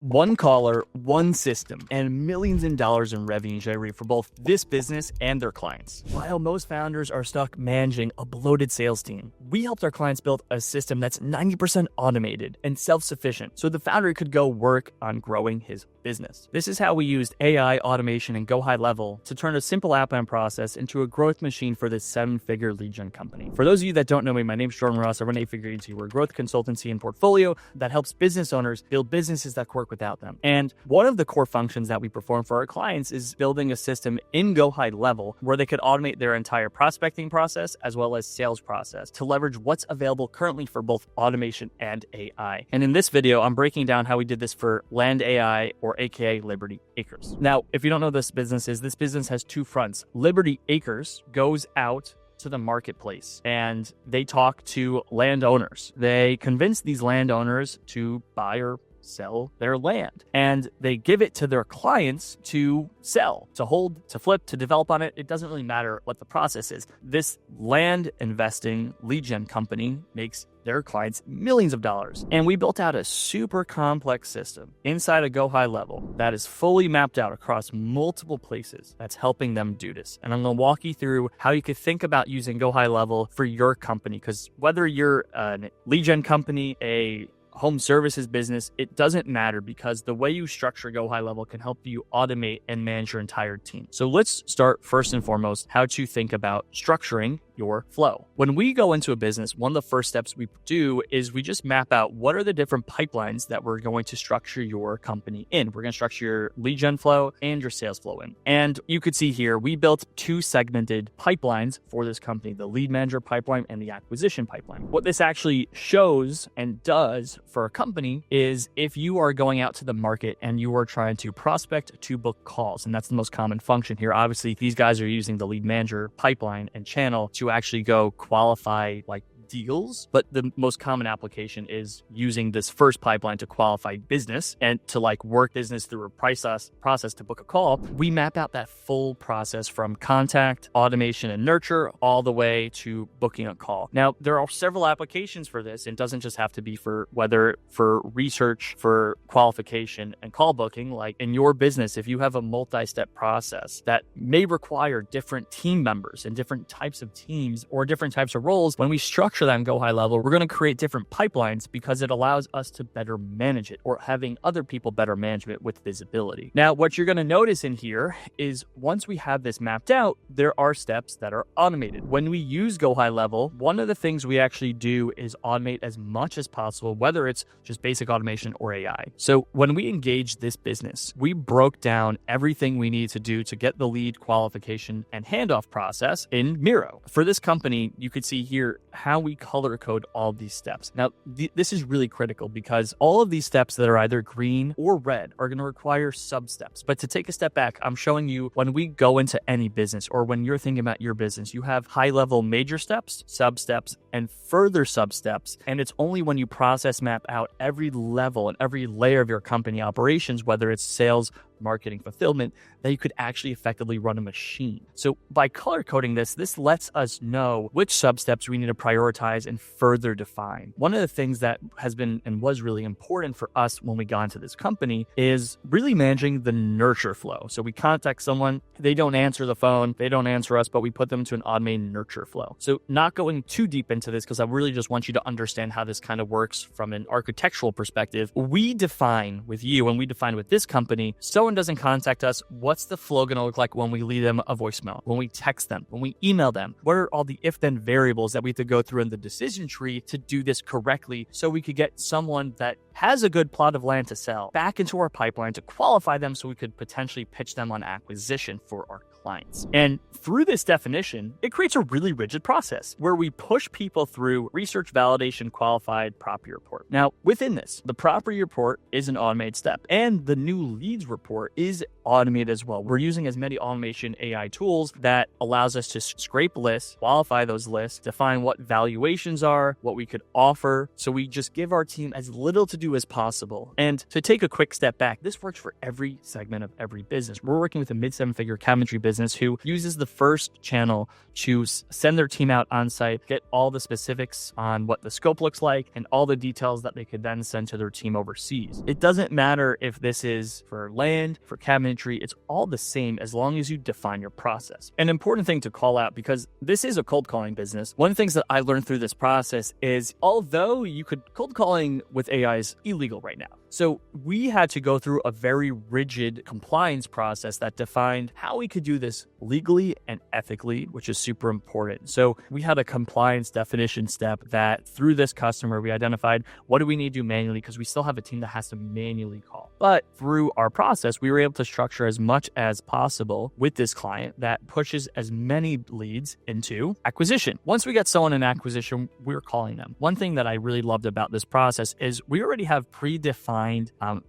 One caller, one system, and millions in dollars in revenue generated for both this business and their clients. While most founders are stuck managing a bloated sales team, we helped our clients build a system that's 90% automated and self-sufficient so the founder could go work on growing his business. This is how we used AI, automation, and GoHighLevel to turn a simple outbound process into a growth machine for this 7-figure lead gen company. For those of you that don't know me, my name is Jordan Ross. I run 8-Figure Agency. We're a growth consultancy and portfolio that helps business owners build businesses that work without them. And one of the core functions that we perform for our clients is building a system in GoHighLevel where they could automate their entire prospecting process as well as sales process to leverage what's available currently for both automation and AI. And in this video, I'm breaking down how we did this for Land AI, or aka Liberty Acres. Now, if you don't know what this business has two fronts. Liberty Acres goes out to the marketplace and they talk to landowners. They convince these landowners to buy or sell their land, and they give it to their clients to sell, to hold, to flip, to develop on it. It doesn't really matter what the process is. This land investing lead gen company makes their clients millions of dollars. And we built out a super complex system inside of GoHighLevel that is fully mapped out across multiple places that's helping them do this. And I'm going to walk you through how you could think about using GoHighLevel for your company, because whether you're a lead gen company, a home services business, it doesn't matter, because the way you structure GoHighLevel can help you automate and manage your entire team. So let's start first and foremost how to think about structuring your flow. When we go into a business, one of the first steps we do is we just map out what are the different pipelines that we're going to structure your company in. We're going to structure your lead gen flow and your sales flow in. And you could see here, we built two segmented pipelines for this company, the lead manager pipeline and the acquisition pipeline. What this actually shows and does for a company is if you are going out to the market and you are trying to prospect to book calls, and that's the most common function here. Obviously, these guys are using the lead manager pipeline and channel to actually go qualify deals, but the most common application is using this first pipeline to qualify business and to work business through a process to book a call. We map out that full process from contact, automation, and nurture all the way to booking a call. Now, there are several applications for this. It doesn't just have to be for research, for qualification and call booking. Like in your business, if you have a multi-step process that may require different team members and different types of teams or different types of roles, when we structure that in GoHighLevel, we're going to create different pipelines because it allows us to better manage it, or having other people better manage it with visibility. Now, what you're going to notice in here is once we have this mapped out, there are steps that are automated. When we use GoHighLevel, one of the things we actually do is automate as much as possible, whether it's just basic automation or AI. So when we engage this business, we broke down everything we need to do to get the lead qualification and handoff process in Miro. For this company, you could see here how we color code all these steps. Now, this is really critical because all of these steps that are either green or red are going to require sub-steps. But to take a step back, I'm showing you when we go into any business, or when you're thinking about your business, you have high-level major steps, sub-steps, and further sub-steps. And it's only when you process map out every level and every layer of your company operations, whether it's sales, marketing, fulfillment, that you could actually effectively run a machine. So by color coding this lets us know which sub-steps we need to prioritize and further define. One of the things that has been and was really important for us when we got into this company is really managing the nurture flow. So we contact someone, they don't answer the phone, they don't answer us, but we put them to an automated nurture flow. So not going too deep into this, because I really just want you to understand how this kind of works from an architectural perspective. We define with you, and we define with this company, someone doesn't contact us, what's the flow going to look like when we leave them a voicemail, when we text them, when we email them? What are all the if-then variables that we have to go through in the decision tree to do this correctly, so we could get someone that has a good plot of land to sell back into our pipeline to qualify them so we could potentially pitch them on acquisition for our clients. And through this definition, it creates a really rigid process where we push people through research, validation, qualified, property report. Now, within this, the property report is an automated step, and the new leads report is automate as well. We're using as many automation AI tools that allows us to scrape lists, qualify those lists, define what valuations are, what we could offer. So we just give our team as little to do as possible. And to take a quick step back, this works for every segment of every business. We're working with a mid-7-figure cabinetry business who uses the first channel to send their team out on site, get all the specifics on what the scope looks like and all the details that they could then send to their team overseas. It doesn't matter if this is for land, for cabinetry, it's all the same as long as you define your process. An important thing to call out, because this is a cold calling business, one of the things that I learned through this process is although you could cold calling with AI is illegal right now. So we had to go through a very rigid compliance process that defined how we could do this legally and ethically, which is super important. So we had a compliance definition step that through this customer, we identified what do we need to do manually because we still have a team that has to manually call. But through our process, we were able to structure as much as possible with this client that pushes as many leads into acquisition. Once we get someone in acquisition, we're calling them. One thing that I really loved about this process is we already have predefined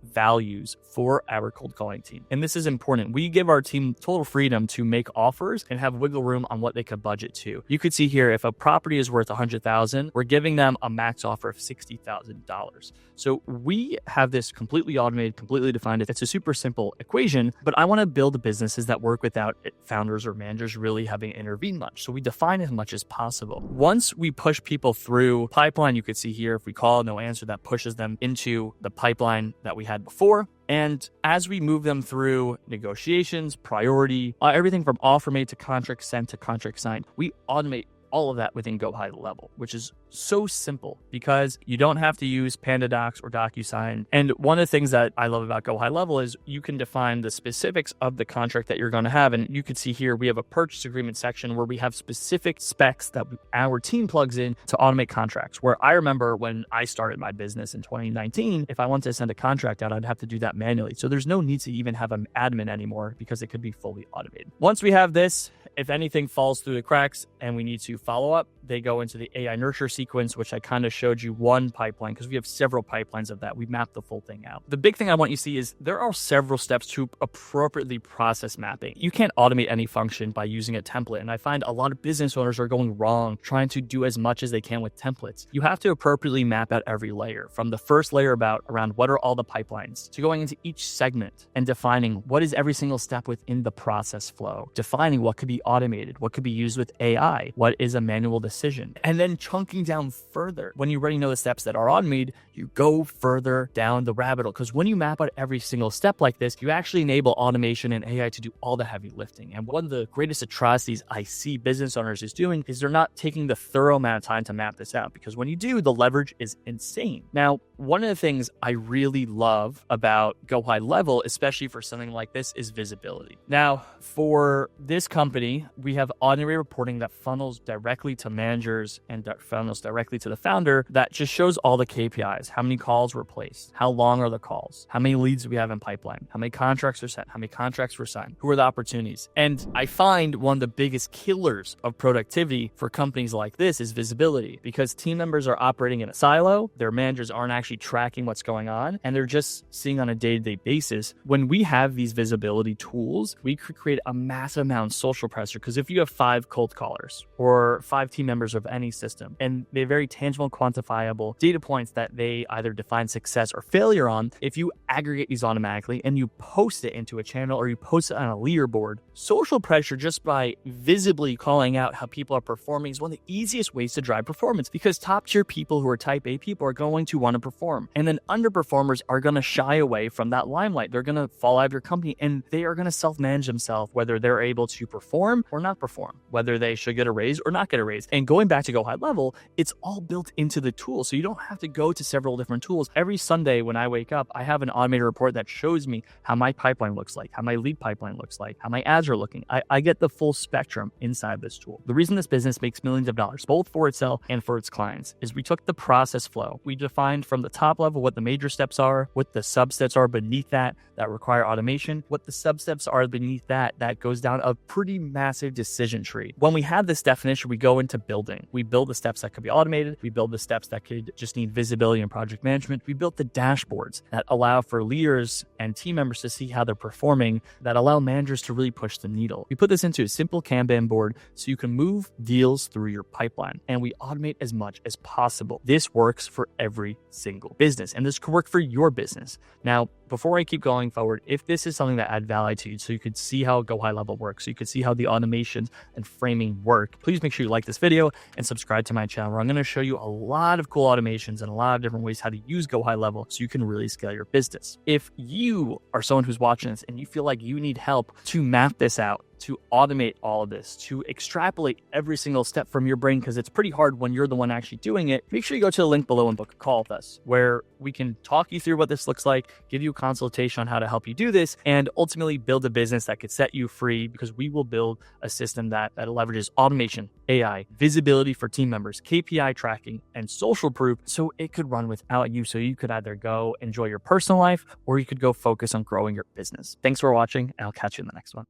values for our cold calling team. And this is important. We give our team total freedom to make offers and have wiggle room on what they could budget to. You could see here, if a property is worth $100,000, we're giving them a max offer of $60,000. So we have this completely automated, completely defined. It's a super simple equation, but I want to build businesses that work without founders or managers really having to intervene much. So we define as much as possible. Once we push people through pipeline, you could see here, if we call no answer, that pushes them into the pipeline that we had before. And as we move them through negotiations, priority, everything from offer made to contract sent to contract signed, we automate all of that within GoHighLevel, which is so simple because you don't have to use PandaDocs or DocuSign. And one of the things that I love about GoHighLevel is you can define the specifics of the contract that you're going to have. And you can see here, we have a purchase agreement section where we have specific specs that our team plugs in to automate contracts. Where I remember when I started my business in 2019, if I wanted to send a contract out, I'd have to do that manually. So there's no need to even have an admin anymore because it could be fully automated. Once we have this, if anything falls through the cracks and we need to follow up, they go into the AI nurture sequence, which I kind of showed you one pipeline because we have several pipelines of that. We mapped the full thing out. The big thing I want you to see is there are several steps to appropriately process mapping. You can't automate any function by using a template. And I find a lot of business owners are going wrong trying to do as much as they can with templates. You have to appropriately map out every layer, from the first layer around what are all the pipelines to going into each segment and defining what is every single step within the process flow, defining what could be automated, what could be used with AI, what is a manual decision, and then chunking down further. When you already know the steps that are automated, you go further down the rabbit hole, because when you map out every single step like this, you actually enable automation and AI to do all the heavy lifting. And one of the greatest atrocities I see business owners is doing is they're not taking the thorough amount of time to map this out, because when you do, the leverage is insane. Now, one of the things I really love about GoHighLevel, especially for something like this, is visibility. Now, for this company, we have automated reporting that funnels directly to managers and funnels directly to the founder that just shows all the KPIs. How many calls were placed? How long are the calls? How many leads do we have in pipeline? How many contracts are sent? How many contracts were signed? Who are the opportunities? And I find one of the biggest killers of productivity for companies like this is visibility, because team members are operating in a silo. Their managers aren't actually tracking what's going on, and they're just seeing on a day-to-day basis. When we have these visibility tools, we could create a massive amount of social pressure, because if you have 5 cold callers or 5 team members of any system, and they're very tangible, quantifiable data points that they either define success or failure on, if you aggregate these automatically and you post it into a channel or you post it on a leaderboard, social pressure just by visibly calling out how people are performing is one of the easiest ways to drive performance, because top tier people who are type A people are going to want to perform, and then underperformers are going to shy away from that limelight. They're going to fall out of your company, and they are going to self-manage themselves, whether they're able to perform or not perform, whether they should get a raise or not get a raise. And going back to GoHighLevel, it's all built into the tool. So you don't have to go to several different tools. Every Sunday when I wake up, I have an automated report that shows me how my pipeline looks like, how my lead pipeline looks like, how my ads are looking. I get the full spectrum inside this tool. The reason this business makes millions of dollars, both for itself and for its clients, is we took the process flow. We defined from the top level what the major steps are, what the sub steps are beneath that require automation, what the sub steps are beneath that goes down a pretty massive decision tree. When we have this definition, we go into building. We build the steps that could be automated. We build the steps that could just need visibility and project management. We built the dashboards that allow for leaders and team members to see how they're performing, that allow managers to really push the needle. We put this into a simple Kanban board so you can move deals through your pipeline, and we automate as much as possible. This works for every single business, and this could work for your business. Now, before I keep going forward, if this is something that add value to you, so you could see how GoHighLevel works, so you could see how the automations and framing work, please make sure you like this video and subscribe to my channel, where I'm going to show you a lot of cool automations and a lot of different ways how to use GoHighLevel so you can really scale your business. If you are someone who's watching this and you feel like you need help to map this out, to automate all of this, to extrapolate every single step from your brain, because it's pretty hard when you're the one actually doing it, make sure you go to the link below and book a call with us, where we can talk you through what this looks like, give you a consultation on how to help you do this, and ultimately build a business that could set you free, because we will build a system that leverages automation, AI, visibility for team members, KPI tracking, and social proof, so it could run without you. So you could either go enjoy your personal life, or you could go focus on growing your business. Thanks for watching, and I'll catch you in the next one.